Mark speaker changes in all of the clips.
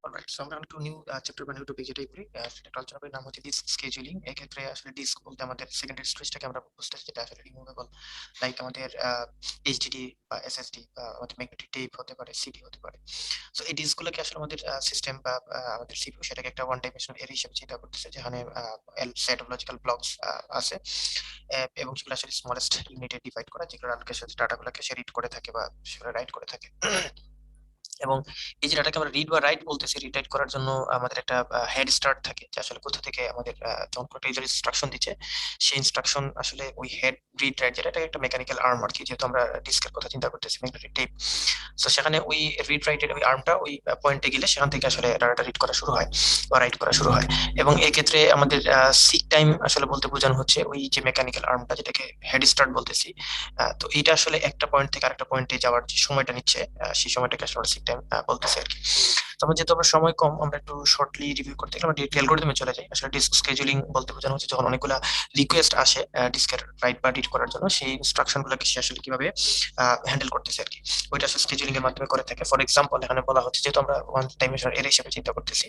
Speaker 1: Alright, so আমরা একটু new chapter বা নিউ টপিক যেটাই করি সেটা আলোচনা করি, নাম হচ্ছে ডিস্ক স্কেজুলিং। এক্ষেত্রে আসলে ডিস্ক বলতে আমাদের সেকেন্ডারি স্টোরেজটাকে আমরা বুঝতেছি, যেটা আসলে রিমুভেবল, লাইক আমাদের এইচডিডি বা এসএসডি বা আমাদের ম্যাগনেটিক টেপ হতে পারে, সিডি হতে পারে। সো এই ডিস্কগুলোকে আসলে আমাদের সিস্টেম বা আমাদের সিপিইউ সেটাকে একটা ওয়ান ডাইমেনশনাল এরে হিসেবে চিন্তা করতেছে, যেখানে সেট অফ লজিক্যাল ব্লকস আছে, এবং সেগুলো আসলে স্মলেস্ট ইউনিটে ডিভাইড করা, যেগুলো সাথে ডাটাগুলোকে সে রিড করে থাকে বা সেগুলো রাইট করে থাকে। এবং এই যে ডাটাকে আমরা রিড বা রাইট বলতেছি, রিড রাইট করার জন্য আমাদের একটা হেড স্টার্ট থাকে, যে আসলে কোথা থেকে আমাদের যখন কোনো একটা ইনস্ট্রাকশন দিচ্ছে, সেই ইনস্ট্রাকশন আসলে ওই হেড রিড রাইট, যেটা এটা একটা মেকানিক্যাল আর্ম আর কি, যেহেতু আমরা ডিস্কের কথা চিন্তা করতেছি, ম্যাগনেটিক টেপ। সো সেখানে ওই রিড রাইটের ওই আর্মটা ওই পয়েন্টে গেলে সেখান থেকে আসলে ডাটাটা রিড করা শুরু হয় বা রাইট করা শুরু হয়। এবং এই ক্ষেত্রে আমাদের সিক টাইম আসলে বলতে বোঝানো হচ্ছে ওই যে মেকানিক্যাল আর্মটা, যেটাকে হেড স্টার্ট বলতেছি। তো এটা আসলে একটা পয়েন্ট থেকে আরেকটা পয়েন্টে যাওয়ার যে সময়টা নিচ্ছে, সেই সময়টাকে আসলে সিক টাইম বলতেছে আর কি। তো আমরা যেহেতু আমরা সময় কম, আমরা একটু শর্টলি রিভিউ করতে গেলে আমরা অ্যালগরিদমে চলে যাই। আসলে ডিস্ক স্কেজুলিং বলতে বোঝানো হচ্ছে যখন অনেকগুলা রিকোয়েস্ট আসে ডিস্কের রাইট বা রিড করার জন্য, সেই ইনস্ট্রাকশন গুলোকে সে আসলে কিভাবে হ্যান্ডেল করতেছে আর কি, ওইটা আসলে স্কেজুলিং এর মাধ্যমে করে থাকে। ফর এক্সাম্পল, এখানে বলা হচ্ছে যেহেতু আমরা ওয়ান ডাইমেনশনাল এর হিসেবে চিন্তা করতেছি,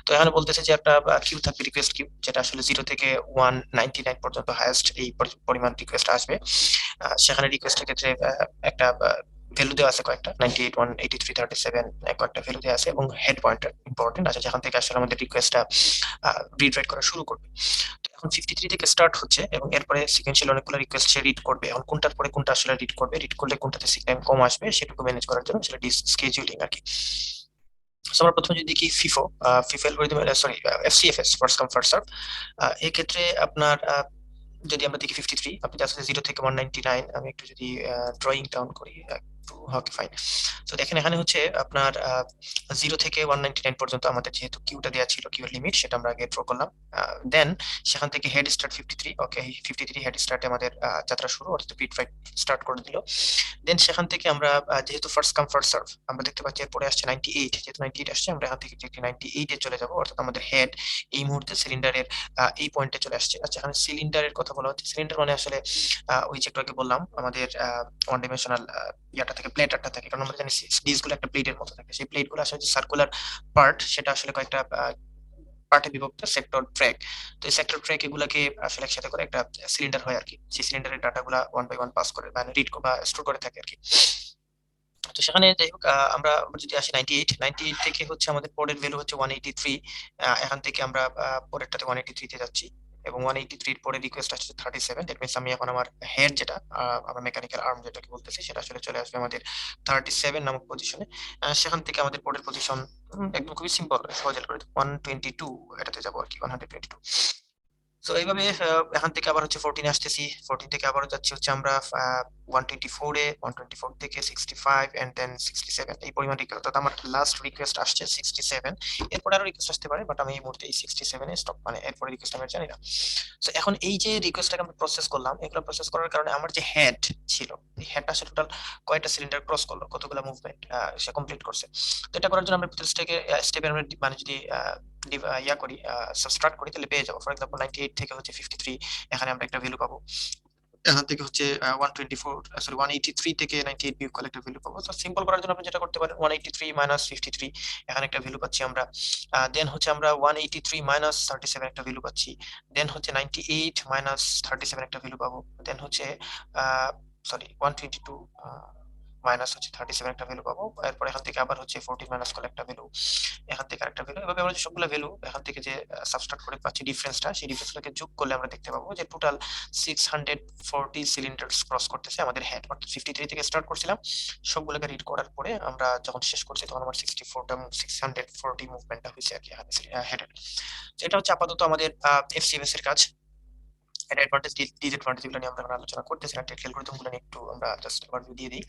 Speaker 1: তো এখানে বলতেছে যে একটা কিউ থাকবে, রিকোয়েস্ট কিউ, যেটা আসলে 0 থেকে 199 পর্যন্ত হাইয়েস্ট এই পরিমাণ রিকোয়েস্ট আসবে। সেখানে রিকোয়েস্টের ক্ষেত্রে একটা ভ্যালু দেওয়া আছে কয়েকটা, 98, 183, 37, কয়েকটা ভ্যালু দেওয়া আছে, এবং হেড পয়েন্টার ইম্পর্টেন্ট আছে, যেখান থেকে আসলে আমাদের রিকোয়েস্টটা রিড রাইট করা শুরু করবে। তো এখন 53 থেকে স্টার্ট হচ্ছে, এবং এরপরে সিকোয়েন্সিয়াল অনেকগুলো রিকোয়েস্ট সে রিড করবে। এখন কোনটার পরে কোনটা আসলে রিড করবে, রিড করলে কোনটাতে সিক টাইম কম আসবে, সেটুকু ম্যানেজ করার জন্য সেটা ডিস্ক স্কেজুলিং আর কি। So, আমরা প্রথমে যদি দেখি FIFO, FIFO algorithm, sorry, FCFS, first come first serve. এই ক্ষেত্রে আপনার যদি আমরা দেখি 53, আপনি জাস্ট 0 থেকে 199, আমি একটু যদি ড্রয়িং ডাউন করি একটু, ওকে ফাইন। তো দেখেন এখানে হচ্ছে আপনার 0 থেকে 199 পর্যন্ত আমাদের যেহেতু কিউটা দেওয়া ছিল, কিউর লিমিট সেটা আমরা আগে ড্র করলাম। দেন সেখান থেকে হেড স্টার্ট 53, ওকে 53 হেড স্টার্টে আমাদের যাত্রা শুরু, অর্থাৎ বিট রাইট স্টার্ট করে দিল। দেন সেখান থেকে আমরা যেহেতু ফার্স্ট কাম ফার্স্ট সার্ভ, আমরা দেখতে পাচ্ছি এরপরে আসছে 98, যেহেতু 98 আসছে, আমরা এখান থেকে 98 এ চলে যাব, অর্থাৎ আমাদের হেড এই মুহূর্তে সিলিন্ডারের এই পয়েন্টে চলে আসছে। আচ্ছা, এখানে সিলিন্ডারের কথা বলা হচ্ছে, সিলিন্ডার মানে আসলে ওই যে একটু আগে বললাম আমাদের ওয়ান ডাইমেনশনাল ইয়াটা থেকে, প্লেটারটা থাকে, কারণ আমরা জানি ডিসগুলো একটা প্লেটের মতো থাকে, সেই প্লেটগুলো আসলে যে সার্কুলার পার্ট, সেটা আসলে কয়েকটা পার্টে বিভক্ত, সেক্টর ট্র্যাক। তো এই সেক্টর ট্র্যাক এগুলাকে আসলে একসাথে করে একটা সিলিন্ডার হয় আর কি, সেই সিলিন্ডারের ডাটাগুলা ওয়ান বাই ওয়ান পাস করে মানে রিড বা স্টোর করে থাকে আর কি। তো সেখানে যাই হোক, আমরা যদি আসি 98 থেকে হচ্ছে আমাদের পরের ভ্যালু হচ্ছে 183। এখান থেকে আমরা পরেরটাতে 183 তে যাচ্ছি, এবং 183 এর পরে রিকোয়েস্ট আসছে 37। দ্যাট মিনস আমি এখন আমার হেড যেটা, আমার মেকানিক্যাল আর্ম যেটাকে বলতেছি, সেটা আসলে চলে আসবে আমাদের 37 নামক পজিশনে। সেখান থেকে আমাদের পরের পজিশন একদম খুবই সিম্পল, সহজ করে 122 এটাতে যাবো আর কি, 122। সো এইভাবে এখান থেকে আবার হচ্ছে 14 আসতেছি, 14 থেকে আবার যাচ্ছি হচ্ছে আমরা 124 এ, 124 থেকে 65 এন্ড দেন 67, এই পরিমাণ রিকোয়েস্ট, অর্থাৎ আমার লাস্ট রিকোয়েস্ট আসছে 67। এরপর আরো রিকোয়েস্ট আসতে পারে, বাট আমি এই মুহূর্তে এই 67 এ স্টপ, মানে এরপরে রিকোয়েস্ট আমি জানি না। সো এখন এই যে রিকোয়েস্টটাকে আমরা প্রসেস করলাম, এগুলো প্রসেস করার কারণে আমার যে হেড ছিল, এই হেডটা আসলে টোটাল কয়টা সিলিন্ডার ক্রস করলো, কতগুলো মুভমেন্ট সে কমপ্লিট করছে। তো এটা করার জন্য আমরা প্রত্যেক স্টেপে আমরা মানে যদি ইয়া করি, সাবট্রাক্ট করি, তাহলে পেয়ে যাবো। ফর এক্সাম্পল 98 থেকে হচ্ছে 53, এখানে আমরা একটা ভ্যালু পাবো। এখান থেকে হচ্ছে 124, সরি 183 থেকে 98 বিয়োগ করলে একটা ভ্যালু পাবো। তো সিম্পল করার জন্য আপনি যেটা করতে পারেন, 183 মাইনাস 53, এখানে একটা ভ্যালু পাচ্ছি আমরা। দেন হচ্ছে আমরা 183 মাইনাস 37 একটা ভ্যালু পাচ্ছি। দেন হচ্ছে 98 মাইনাস 37 একটা ভ্যালু পাবো। দেন হচ্ছে সরি 122 মাইনাস হচ্ছে 37 একটা ভ্যালু পাবো। এরপর এখান থেকে আবার হচ্ছে 14 মাইনাস করলে একটা ভ্যালু, এখান থেকে আরেকটা ভ্যালু, এভাবে আমরা যে সবগুলো ভ্যালু এখান থেকে যে সাবস্ট্রাক্ট করে পাচ্ছি ডিফারেন্সটা, সেই ডিফারেন্সটাকে যোগ করলে আমরা দেখতে পাবো যে টোটাল 640 সিলিন্ডার্স ক্রস করতেছে আমাদের হেড। অর্থাৎ 53 থেকে স্টার্ট করছিলাম, সবগুলোকে রিড করার পরে আমরা যখন শেষ করছি, তখন আমার 640 মুভমেন্টটা হয়েছে আর কি হেডের। এটা হচ্ছে আপাতত আমাদের এফসিএফএস এর কাজ। এর অ্যাডভান্টেজ ডিসঅ্যাডভান্টেজ গুলো নিয়ে আমরা এখন আলোচনা করতেছি না, অ্যালগরিদম গুলো নিয়ে একটু আমরা জাস্ট ওভারভিউ দিয়ে দিই।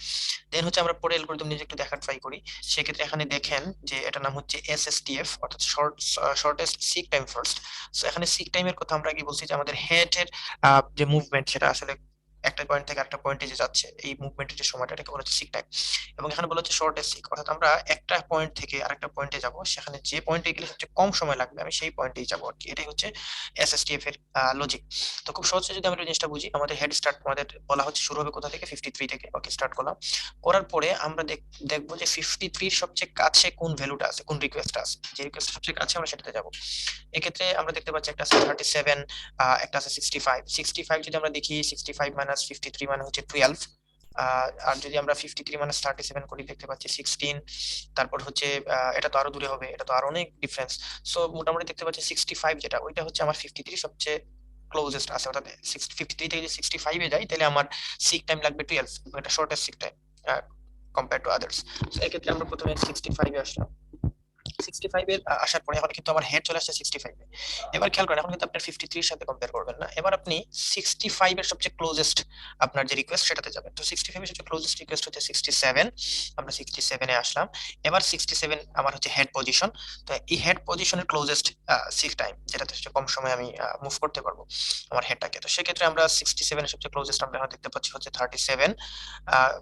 Speaker 1: দেন হচ্ছে আমরা পরে অ্যালগরিদম নিয়ে একটু দেখার ট্রাই করি। সেক্ষেত্রে এখানে দেখেন যে এটার নাম হচ্ছে এসএসটিএফ, অর্থাৎ shortest seek time first. So এখানে সিক টাইমের কথা আমরা আগে বলছি যে আমাদের হেড এর যে মুভমেন্ট, সেটা আসলে একটা পয়েন্ট থেকে একটা পয়েন্টে যে যাচ্ছে এই মুভমেন্টের যে সময়টা এটাকে বলা হচ্ছে সিক টাইম। এবং এখানে বলা হচ্ছে শর্টেস্ট সিক, অর্থাৎ আমরা একটা পয়েন্ট থেকে আরেকটা পয়েন্টে যাব, সেখানে যে পয়েন্টে গেলে সবচেয়ে কম সময় লাগবে আমি সেই পয়েন্টেই যাবো আর কি। এটাই হচ্ছে এসএসটিএফ এর লজিক। তো খুব সহজে যদি আমরা জিনিসটা বুঝি, আমাদের হেড স্টার্ট আমাদের বলা হচ্ছে শুরু হবে কোথা থেকে, 53 থেকে। ওকে, স্টার্ট করলাম। করার পরে আমরা দেখবো যে 53 সবচেয়ে কাছে কোন ভ্যালুটা আছে, কোন রিকোয়েস্টটা আছে, যে রিকোয়েস্ট সবচেয়ে কাছে আমরা সেটাতে যাব। এক্ষেত্রে আমরা দেখতে পাচ্ছি একটা আছে 37, একটা আছে 65। 65 যদি আমরা দেখি, 65 মাইনাস 53 মানে হচ্ছে 12। আর যদি আমরা 53 মাইনাস 37 করি, দেখতে পাচ্ছি 16। তারপর হচ্ছে এটা তো আরো দূরে হবে, এটা তো আরো অনেক ডিফারেন্স। সো মোটামুটি দেখতে পাচ্ছি 65 যেটা, ওইটা হচ্ছে আমার 53 সবচেয়ে ক্লোজেস্ট আছে। অর্থাৎ 53 থেকে যদি 65 এ যাই, তাহলে আমার সিক টাইম লাগবে 12, এটা shortest seek time compare to others. তো এক্ষেত্রে আমরা প্রথমে 65 এ আসলাম। 65 এর আসার পরে এখন কিন্তু আমার হেড চলে আসছে 65 এ। এবার খেয়াল করেন, এখন কিন্তু আপনার 53 এর সাথে কম্পেয়ার করবেন না, এবার আপনি 65 এর সবচেয়ে ক্লোজেস্ট আপনার যে রিকোয়েস্ট সেটাতে যাবেন। তো 65 এর সবচেয়ে ক্লোজেস্ট রিকোয়েস্ট হচ্ছে 67। আমরা 67 এ আসলাম। এবার 67 আমার হচ্ছে হেড পজিশন। তো এই হেড পজিশনের ক্লোজেস্ট সিক টাইম, যেটাতে হচ্ছে কম সময় আমি মুভ করতে পারবো আমার হেডটাকে। তো সেক্ষেত্রে আমরা 67 এর সবচেয়ে ক্লোজেস্ট আমরা এখন দেখতে পাচ্ছি হচ্ছে 37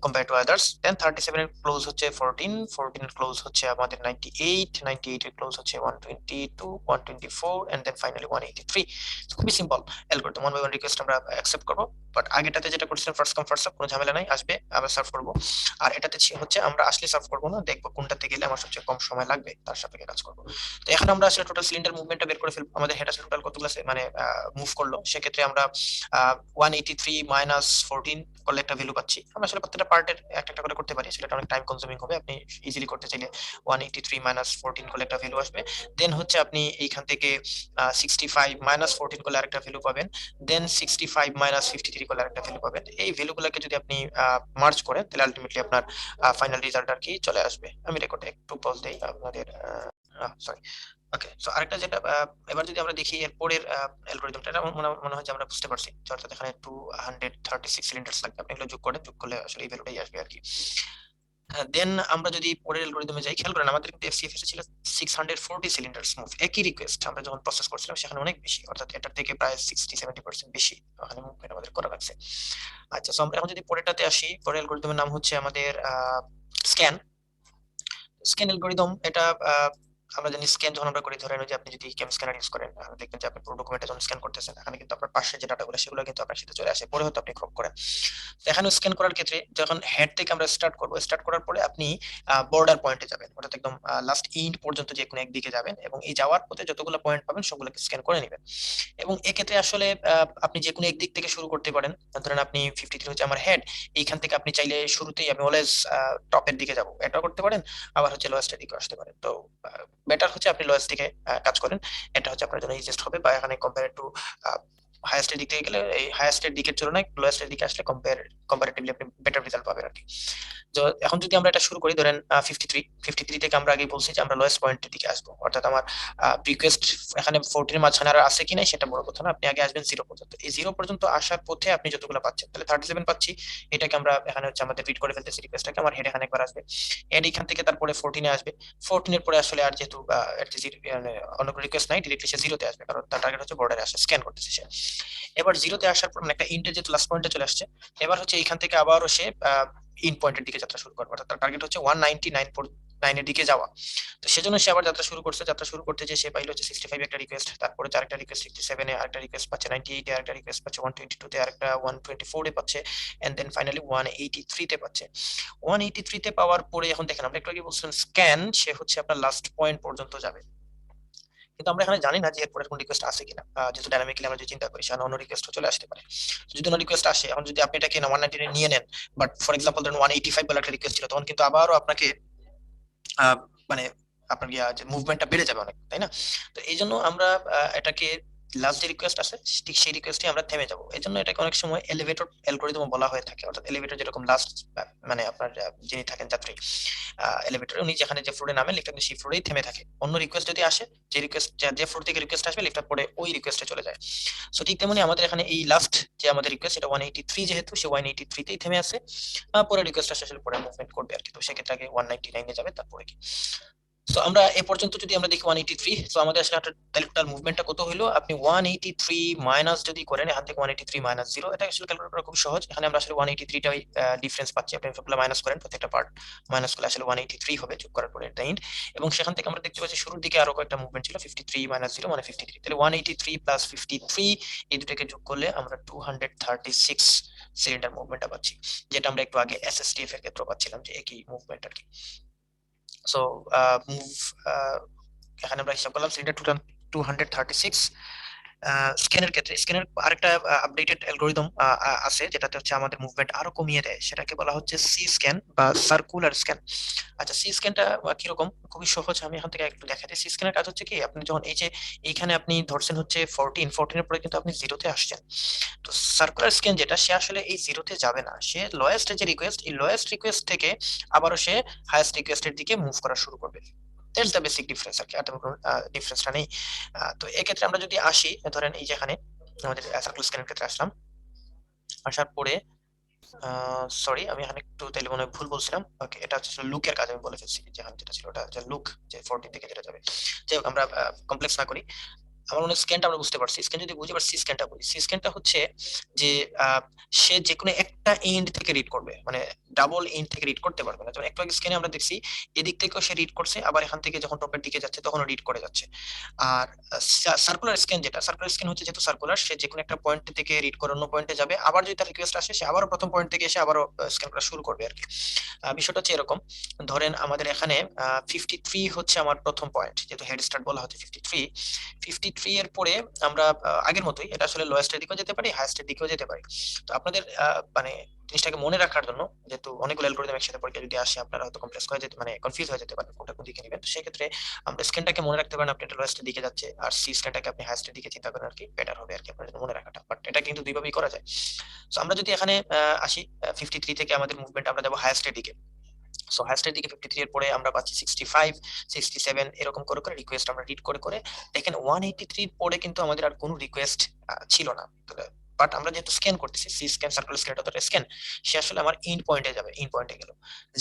Speaker 1: কম্পেয়ার টু আদার্স। দেন 37 এর ক্লোজ হচ্ছে 14, 14 এর ক্লোজ হচ্ছে আমাদের 98, 98 এর ক্লোজ হচ্ছে 122, 124 এন্ড দেন ফাইনালি 183। খুবই simple algorithm, one by one request আমরা অ্যাকসেপ্ট করব। বাট আগেটাতে যেটা করছিলাম ফার্স্ট কাম ফার্স্ট সার্ভ, কোনো ঝামেলা নাই, আসবে আমরা সার্ভ করব। আর এটাতে হচ্ছে আমরা আসলে সার্ভ করব না, দেখবো কোনটাতে গেলে আমার সবচেয়ে কম সময় লাগবে তার সাপেক্ষে কাজ করব। তো এখন আমরা আসলে টোটাল সিলিন্ডার মুভমেন্টটা বের করে ফেলবো, আমাদের হেড আসলে টোটাল কতগুলো মানে মুভ করলো। সেক্ষেত্রে আমরা 183 মাইনাস 14 করলে একটা ভ্যালু পাচ্ছি। আমরা আসলে প্রত্যেকটা পার্টের একটা একটা করে করতে পারি, সেটা অনেক টাইম কনজিউমিং হবে। আপনি ইজিলি করতে চাইলে 183 মাইনাস 14 করলে একটা ভ্যালু আসবে। দেন হচ্ছে আপনি এইখান থেকে 65 মাইনাস 14 করলে আরেকটা ভ্যালু পাবেন। দেন 65 মাইনাস 53 করলে আরেকটা ভ্যালু পাবেন। এই ভ্যালুগুলোকে যদি আপনি মার্জ করেন, তাহলে আলটিমেটলি আপনার ফাইনাল রেজাল্ট আর কি চলে আসবে। আমি রেকর্ডে একটু পজ দেই আপনাদের, সরি। ওকে, সো আরেকটা যেটা এবার যদি আমরা দেখি এর পরের অ্যালগরিদমটা, এটা মনে হয় যে আমরা বুঝতে পারছি যে অর্থাৎ এখানে 236 সিলিন্ডার্স লাগবে। আপনি এগুলো যোগ করলে আসলে এই ভ্যালুটাই আসবে আর কি। দেন আমরা যদি পরের অ্যালগরিদমে যাই, খেয়াল করেন আমাদের কিন্তু এফসিএফএস ছিল 640 সিলিন্ডার্স মুভ। একই রিকোয়েস্ট আমরা যখন প্রসেস করছিলাম সেখানে অনেক বেশি, অর্থাৎ এটার থেকে প্রায় 60-70% বেশি ওখানে মুভমেন্ট আমাদের করা লাগছে। আচ্ছা, সো আমরা এখন যদি পরেরটাতে আসি, পরের অ্যালগরিদমের নাম হচ্ছে আমাদের স্ক্যান। স্ক্যান অ্যালগরিদম এটা আমরা জানি স্ক্যান যখন আমরা করি, ধরেন যে আপনি যদি ক্যাম স্ক্যানার ইউজ করেন, দেখবেন যে আপনি পুরো ডকুমেন্টে যখন স্ক্যান করতেছেন, এখানে কিন্তু আপনার পাশে যে ডাটাগুলো সেগুলো কিন্তু আপনার সাথে চলে আসে, পরে হয়তো আপনি ক্রপ করেন। তো এখানে স্ক্যান করার ক্ষেত্রে যখন হেড থেকে আমরা স্টার্ট করব, স্টার্ট করার পরে আপনি বর্ডার পয়েন্টে যাবেন, অর্থাৎ একদম লাস্ট ইন্ড পর্যন্ত যে কোনো একদিকে যাবেন, এবং এই যাওয়ার পথে যতগুলো পয়েন্ট পাবেন সবগুলোকে স্ক্যান করে নেবেন। এবং এক্ষেত্রে আসলে আপনি যে কোনো একদিক থেকে শুরু করতে পারেন। ধরেন আপনি 53 হচ্ছে আমার হেড, এইখান থেকে আপনি চাইলে শুরুতেই আমি অলওয়েজ টপের দিকে যাব, এটা করতে পারেন। আবার হচ্ছে লোয়েস্টের দিকে আসতে পারেন। তো বেটার হচ্ছে আপনি লোয়েস্ট দিকে কাজ করেন, এটা হচ্ছে আপনার জন্য ইজিয়েস্ট হবে। বা এখানে কম্পেয়ার টু হাইয়েস্টের দিক থেকে গেলে এই হাইয়েস্টের দিকের তুলনায় লোয়েস্টের দিকে আসলে কম্পারেটিভলি আপনি বেটার রেজাল্ট পাবেন আর কি। তো এখন যদি আমরা এটা শুরু করি, ধরেন 53 থেকে আমরা আগে বলছি যে আমরা লোয়েস্ট পয়েন্টের দিকে আসবো, অর্থাৎ আমার রিকোয়েস্ট এখানে 14 এর মাঝখানে আর আছে কিনা সেটা বড় কথা না, আপনি আগে আসবেন 0 পর্যন্ত। এই 0 পর্যন্ত আসার পথে আপনি যতগুলো পাচ্ছেন, তাহলে 37 পাচ্ছি, এটাকে আমরা এখানে হচ্ছে আমাদের রিড করে ফেলতেছি রিকোয়েস্টটাকে। আমার হেড এখানে একবার আসবে, হেড এখান থেকে তারপরে 14 এ আসবে। 14 এর পরে আসলে আর যেহেতু মানে অন্য কোনো রিকোয়েস্ট নাই, ডিরেক্টলি সে 0 তে আসবে, কারণ তার টার্গেট হচ্ছে বর্ডারে আসে, স্ক্যান করতেছে সে। এবার 0 তে আসার পর মানে একটা ইন্টে যেহেতু লাস্ট পয়েন্টে চলে আসছে, এবার হচ্ছে এইখান থেকে আবারও সে ইন পয়েন্টের দিকে যাত্রা শুরু করবে, অর্থাৎ তার টার্গেট হচ্ছে 199 এর দিকে যাওয়া। তো সেজন্য সে আবার যাত্রা শুরু করছে, যাত্রা শুরু করতে যে সে পাইলো হচ্ছে 65 একটা রিকোয়েস্ট, তারপরে আরেকটা রিকোয়েস্ট 67 এ, আরেকটা রিকোয়েস্ট পাচ্ছে 98 এ, আরেকটা রিকোয়েস্ট পাচ্ছে 122 তে, আরেকটা 124 এ পাচ্ছে, এন্ড দেন ফাইনালি 183 তে পাচ্ছে। 183 তে পাওয়ার পরে এখন দেখেন, আমরা একটু আগে বলছিলাম স্ক্যান, সে হচ্ছে আপনার লাস্ট পয়েন্ট পর্যন্ত যাবে। কিন্তু আমরা এখানে জানি না যে এরপরে কোন রিকোয়েস্ট আসে কিনা, যেহেতু ডাইনামিক্যালি আমরা যে চিন্তা করি সেখানে অন্য রিকোয়েস্ট চলে আসতে পারে। যদি অন্য রিকোয়েস্ট আসে, এখন যদি আপনি এটাকে 199 নিয়ে নেন, বাট ফর এক্সাম্পল ধরেন 185 বলে একটা রিকোয়েস্ট ছিল, তখন কিন্তু আবারও আপনাকে মানে আপনার যে মুভমেন্টটা বেড়ে যাবে অনেক, তাই না? তো এই জন্য আমরা এটাকে লাস্ট যে রিকোয়েস্ট আসে ঠিক সেই রিকোয়েস্টে আমরা থেমে যাবো। এই জন্য এটাকে অনেক সময় এলিভেটর অ্যালগরিদম বলা হয়ে থাকে, অর্থাৎ এলিভেটর যেরকম লাস্ট মানে আপনার যিনি থাকেন যাত্রী এলিভেটরে, উনি যেখানে যে ফ্লোরে নামেন লিফট সেই ফ্লোরেই থেমে থাকে। অন্য রিকোয়েস্ট যদি আসে, যে রিকোয়েস্ট যে ফ্লোর থেকে রিকোয়েস্ট আসবে লিফটার পরে ওই রিকোয়েস্টে চলে যায়। সো ঠিক তেমনি আমাদের এখানে এই লাস্ট যে আমাদের রিকোয়েস্ট, এটা 183 যেহেতু, সে 183 তেই থেমে আছে। পরে রিকোয়েস্ট আসলে পরে মুভমেন্ট করবে আর কি। তো সেক্ষেত্রে আগে 199 এ যাবে, তারপরে কি তো আমরা এ পর্যন্ত যদি আমরা দেখি 183, তো আমাদের আসলে তাহলে টোটাল মুভমেন্টটা কত হলো? আপনি 183 মাইনাস যদি করেন এখান থেকে 183 মাইনাস 0, এটা আসলে ক্যালকুলেট করা খুব সহজ। এখানে আমরা আসলে 183 টাই ডিফারেন্স পাচ্ছি। আপনি সবগুলো মাইনাস করেন, প্রত্যেকটা পার্ট মাইনাস করলে আসলে 183 হবে যোগ করার পরে এট দ্য এন্ড। এবং সেখান থেকে আমরা দেখতে পাচ্ছি শুরুর দিকে আরো কয়েকটা মুভমেন্ট ছিল, 53 মাইনাস 0 মানে 53। তাহলে 183 প্লাস 53 এই দুটাকে যোগ করলে আমরা 236 সিলিন্ডার মুভমেন্টটা পাচ্ছি, যেটা আমরা একটু আগে এসএসটিএফ এর ক্ষেত্রে পাচ্ছিলাম যে একই মুভমেন্ট আর কি। সো মুভ এখানে আমরা হিসাব করলাম সিলিন্ডার 236। স্ক্যানের ক্ষেত্রে স্ক্যানের আরেকটা আপডেটেড অ্যালগোরিদম আছে, যেটাতে হচ্ছে আমাদের মুভমেন্ট আরো কমিয়ে দেয়, সেটাকে বলা হচ্ছে সি স্ক্যান বা সার্কুলার স্ক্যান। আচ্ছা, সি স্ক্যানটা কিরকম? খুবই সহজ, আমি এখান থেকে একটু দেখাতে। সি স্ক্যানের কাজ হচ্ছে কি, আপনি যখন এই যে এইখানে আপনি ধরছেন হচ্ছে 14 এর পরে কিন্তু আপনি জিরোতে আসছেন। তো সার্কুলার স্ক্যান যেটা, সে আসলে এই জিরোতে যাবে না, সে লোয়েস্ট যে রিকোয়েস্ট, এই লোয়েস্ট রিকোয়েস্ট থেকে আবারও সে হাইয়েস্ট রিকোয়েস্টের দিকে মুভ করা শুরু করবে। দ্যাটস দ্য বেসিক ডিফারেন্স আর কি, আর তেমন কোনো ডিফারেন্সটা নেই। তো এক্ষেত্রে আমরা যদি আসি, ধরেন এই যে এখানে আমাদের সার্কুলার স্ক্যানের ক্ষেত্রে আসলাম, আসার পরে সরি আমি এখানে একটু তাইলে মনে হয় ভুল বলছিলাম। ওকে, এটা হচ্ছে লুকের কাজ, আমি বলে ফেলছি যেখানে যেটা ছিল ওটা হচ্ছে লুক, যে 14 থেকে যেটা যাবে। যাই হোক, আমরা কমপ্লেক্স না করি। আমার মনে হয় স্ক্যানটা আমরা বুঝতে পারছি। স্ক্যান যদি বুঝি, এবার সি স্ক্যানটা বুঝি। সি স্ক্যানটা হচ্ছে যে সে যে কোনো একটা এন্ড থেকে রিড করবে, মানে ডাবল এন্ড থেকে রিড করতে পারবে না। যেমন একটু আগে স্ক্যানে আমরা দেখছি এদিক থেকেও সে রিড করছে, আবার এখান থেকে যখন টপের দিকে যাচ্ছে তখন রিড করে যাচ্ছে। আর সার্কুলার স্ক্যান যেটা, সার্কুলার স্ক্যান হচ্ছে যেহেতু সার্কুলার, সে যে কোনো একটা পয়েন্ট থেকে রিড করে অন্য পয়েন্টে যাবে, আবার যদি তার রিকোয়েস্ট আসে সে আবারও প্রথম পয়েন্ট থেকে এসে আবারও স্ক্যান করা শুরু করবে আর কি। বিষয়টা হচ্ছে এরকম, ধরেন আমাদের এখানে 53 হচ্ছে আমার প্রথম পয়েন্ট, যেহেতু হেড স্টার্ট বলা হচ্ছে 53। 53 এর পরে আমরা আগের মতোই এটা আসলে লোয়েস্টের দিকেও যেতে পারি, হাইয়েস্টের দিকেও যেতে পারি। তো আপনাদের মানে জিনিসটাকে মনে রাখার জন্য, যেহেতু অনেকগুলো অ্যালগরিদম একসাথে পরীক্ষা যদি আসে, আপনারা হয়তো কমপ্লেক্স হয়ে যেতে, মানে কনফিউজ হয়ে যেতে পারেন কোনটা কোন দিকে নেবেন। তো সেক্ষেত্রে আমরা স্ক্যানটাকে মনে রাখতে পারেন, আপনি এটা লোয়েস্টের দিকে যাচ্ছে, আর সি স্ক্যানটাকে আপনি হাইয়েস্টের দিকে চিন্তা করেন আর কি, বেটার হবে আর কি আপনার জন্য মনে রাখাটা। বাট এটা কিন্তু দুইভাবেই করা যায়। তো আমরা যদি এখানে আসি, 53 থেকে আমাদের মুভমেন্ট আমরা যাবো হাইয়েস্টের দিকে। সো হাইয়েস্টের দিকে 53 এর পরে আমরা পাচ্ছি 65, 67 এরকম করে করে রিকোয়েস্ট আমরা রিড করে করে দেখেন 183 পরে কিন্তু আমাদের আর কোনো রিকোয়েস্ট ছিল না। বাট আমরা যেহেতু স্ক্যান করতেছি, সি স্ক্যান সার্কুলার স্ক্যান, এটা স্ক্যান, সে আসলে আমার ইন পয়েন্টে যাবে, ইন পয়েন্টে গেল।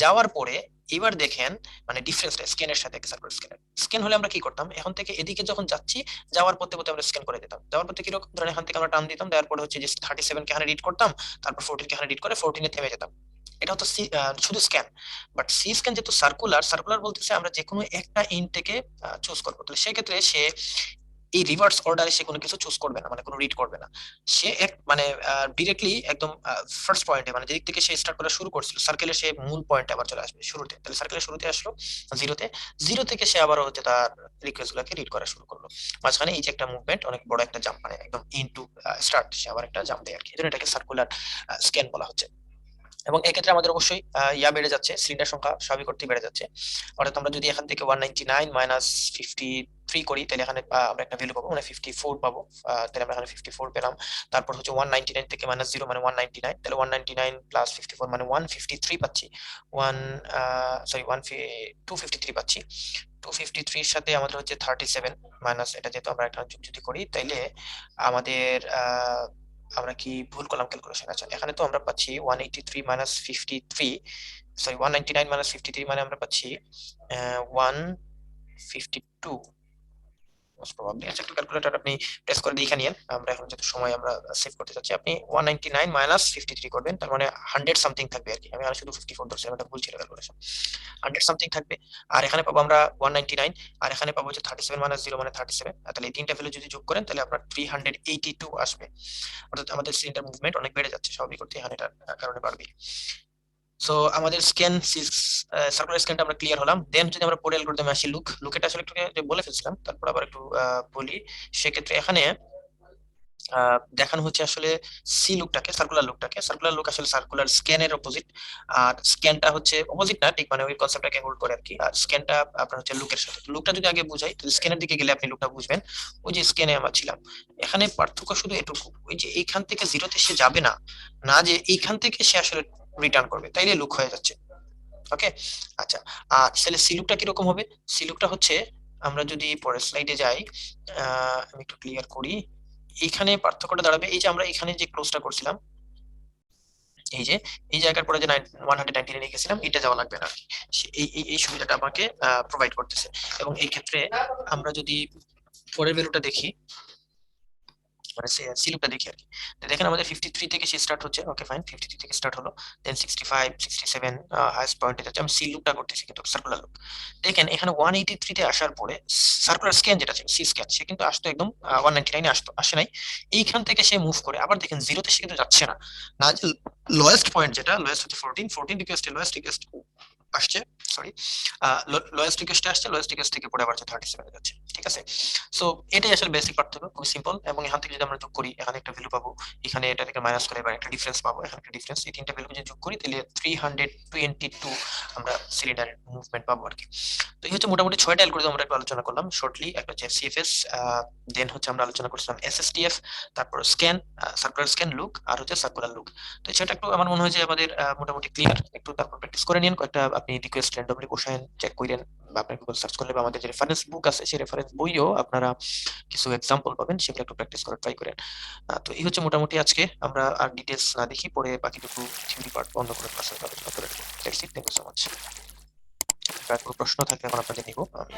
Speaker 1: যাওয়ার পরে এবার দেখেন মানে ডিফারেন্সটা স্ক্যানের সাথে সার্কুলার স্ক্যানের। স্ক্যান হলে আমরা কি করতাম, এখন থেকে এদিকে যখন যাচ্ছি, যাওয়ার পথে পথে আমরা স্ক্যান করে দিতাম। যাওয়ার পথে কিরকম, ধরেন এখান থেকে আমরা টান দিতাম, দেওয়ার পরে হচ্ছে যে 37 কে এখানে রিড করতাম, তারপর 14 কে এখানে রিড করে 14 এ থেমে যেতাম। এটা হতো শুধু স্ক্যান। বাট সি স্ক্যান যেহেতু সার্কুলার, সার্কুলার বলতেছে আমরা যে কোনো একটা এন্ড থেকে চুজ করবো। তাহলে সেক্ষেত্রে সে এই রিভার্স অর্ডারে সে কোনো কিছু চুজ করবে না, মানে কোনো রিড করবে না। সে এক মানে ডিরেক্টলি একদম ফার্স্ট পয়েন্টে, মানে যেদিক থেকে সে স্টার্ট করা শুরু করছিল সার্কেলের, সে মূল পয়েন্টে আবার চলে আসবে শুরুতে। তাহলে সার্কেলের শুরুতে আসলো জিরোতে, জিরো থেকে সে আবার হচ্ছে তার রিকোয়েস্ট গুলোকে রিড করা শুরু করলো। মাঝখানে এই যে একটা মুভমেন্ট, অনেক বড় একটা জাম্প, মানে একদম ইনটু স্টার্ট, সে আবার একটা জাম্প দেয় আর কি। এই জন্য এটাকে সার্কুলার স্ক্যান বলা হচ্ছে। এবং এক্ষেত্রে আমাদের অবশ্যই বেড়ে যাচ্ছে, সিলিন্ডার সংখ্যা স্বাভাবিক অর্থে বেড়ে যাচ্ছে। অর্থাৎ আমরা যদি এখান থেকে 199 মাইনাস 53 করি, তাহলে এখানে আমরা একটা ভ্যালু পাবো, মানে 54 পাবো। তাহলে আমরা এখানে 54 পেলাম। তারপর হচ্ছে 199 থেকে মাইনাস 0 মানে 199, তাহলে 199 প্লাস 54 মানে 153 পাচ্ছি। ওয়ান সরি 253 পাচ্ছি। 253 এর সাথে আমাদের হচ্ছে 37 মাইনাস, এটা যেহেতু আমরা একটা যোগ যদি করি, তাইলে আমাদের আমরা কি ভুল করলাম ক্যালকুলেশন? আচ্ছা, এখানে তো আমরা পাচ্ছি 183 মাইনাস 53, সরি 199 মাইনাস 53 মানে আমরা পাচ্ছি 152 মোস্ট প্রবাবলি। আচ্ছা, একটু ক্যালকুলেটর আপনি প্রেস করে দেখে নিন, আমরা এখন যেহেতু সময় আমরা সেভ করতে চাচ্ছি। আপনি 199 মাইনাস 53 করবেন, তার মানে 100 সামথিং থাকবে আর কি। আমি আর শুধু 54 ধরছিলাম, এটা ভুল ছিল ক্যালকুলেশন। 100 সামথিং থাকবে। আর এখানে পাবো আমরা 199, আর এখানে পাবো হচ্ছে 37 মাইনাস 0 মানে 37। তাহলে এই তিনটা ভ্যালু যদি যোগ করেন, তাহলে আপনার 382 আসবে। অর্থাৎ আমাদের সিলিন্ডার মুভমেন্ট অনেক বেড়ে যাচ্ছে, স্বাভাবিক অর্থে এখানে এটার কারণে বাড়বে। সো আমাদের স্ক্যান সার্কুলার স্ক্যানটা আমরা ক্লিয়ার হলাম। দেন যদি আমরা পরে অ্যালগরিদমে আসি, লুকেটা আসলে একটু বলে ফেলছিলাম, তারপর আবার একটু বলি। সেক্ষেত্রে এখানে দেখানো হচ্ছে আসলে সি লুকটাকে, সার্কুলার লুক আসলে সার্কুলার স্ক্যানের অপোজিট। আর স্ক্যানটা হচ্ছে অপোজিট না ঠিক, মানে ওই কনসেপ্টটাকে হোল্ড করে আর কি। আর স্ক্যানটা আপনার হচ্ছে লুকের সাথে। লুকটা যদি আগে বুঝাই, তাহলে স্ক্যানের দিকে গেলে আপনি লুকটা বুঝবেন। ওই যে স্ক্যানে আমরা ছিলাম, এখানে পার্থক্য শুধু এটুকু, ওই যে এইখান থেকে জিরোতে সে যাবে না, না যে এইখান থেকে সে আসলে রিটার্ন করবে, তাইলে লুক হয়ে যাচ্ছে। ওকে, আচ্ছা। আর তাহলে সি লুকটা কিরকম হবে? সি লুকটা হচ্ছে, আমরা যদি পরের স্লাইডে যাই, আমি একটু ক্লিয়ার করি। এইখানে পার্থক্যটা দাঁড়াবে, এই যে আমরা এখানে যে ক্লোজটা করছিলাম, এই যে এই জায়গার পরে যে 199 লিখেছিলাম এটা যাওয়া লাগবে না। এই সুবিধাটা আমাকে প্রোভাইড করতেছে। এবং এই ক্ষেত্রে আমরা যদি পরের ভ্যালুটা দেখি, মানে সিলুকটা দেখি আর কি। তো দেখেন আমাদের 53 থেকে সে স্টার্ট হচ্ছে, ওকে ফাইন, 53 থেকে স্টার্ট হলো, দেন 65 67 হাইয়েস্ট পয়েন্টে যাচ্ছে। আমি সিলুকটা করতেছি কিন্তু সার্কুলার লুক। দেখেন এখানে 183 তে আসার পরে সার্কুলার স্ক্যান যেটা ছিল সি স্ক্যান, সে কিন্তু আসতো একদম 199 আসে নাই। এইখান থেকে সে মুভ করে আবার দেখেন জিরোতে সে কিন্তু যাচ্ছে না। না, লোয়েস্ট পয়েন্ট যেটা লোয়েস্ট হচ্ছে 14 রিকোয়েস্টে লোয়েস্ট রিকোয়েস্ট আসছে, সরি, লোয়েস্ট রিকোয়েস্টে আসছে, লোয়েস্ট রিকোয়েস্ট থেকে পরে আবার 37 যাচ্ছে। ঠিক আছে, সো এটাই আসলে বেসিক পার্থক্য, খুব সিম্পল। এবং এখান থেকে যদি আমরা যোগ করি এখানে একটা ভ্যালু পাবো, এখানে এটা থেকে মাইনাস করে এবার একটা ডিফারেন্স পাবো, এখানে একটা ডিফারেন্স, এই তিনটা ভ্যালু যদি যোগ করি তাহলে 322 আমরা সিলিন্ডারের মুভমেন্ট পাবো আর কি। তো এই হচ্ছে মোটামুটি 6টা অ্যালগরিদম আমরা একটু আলোচনা করলাম শর্টলি। একটা হচ্ছে FCFS, দেন হচ্ছে আমরা আলোচনা করছিলাম SSTF, তারপর স্ক্যান, সার্কুলার স্ক্যান লুক, আর হচ্ছে সার্কুলার লুক। তো সেটা একটু আমার মনে হয় যে আমাদের মোটামুটি ক্লিয়ার। একটু তারপর প্র্যাকটিস করে নিন কয়েকটা, আপনি রিকোয়েস্ট র্যান্ডমলি কোশ্চেন চেক করেন, বা আপনি গুগল সার্চ করলে বা আমাদের যে রেফারেন্স বুক আছে সেই রেফারেন্স বইও আপনারা কিছু এক্সাম্পল পাবেন, সেগুলো একটু প্র্যাকটিস করার ট্রাই করেন। তো এই হচ্ছে মোটামুটি আজকে, আমরা আর ডিটেলস না দেখি, পরে বাকিটুকু থিওরি পার্ট অন্য কোনো ক্লাসে আলোচনা করে নেব। That's it, thank you so much. কোনো প্রশ্ন থাকলে এখন আপনাদের নিব আমি।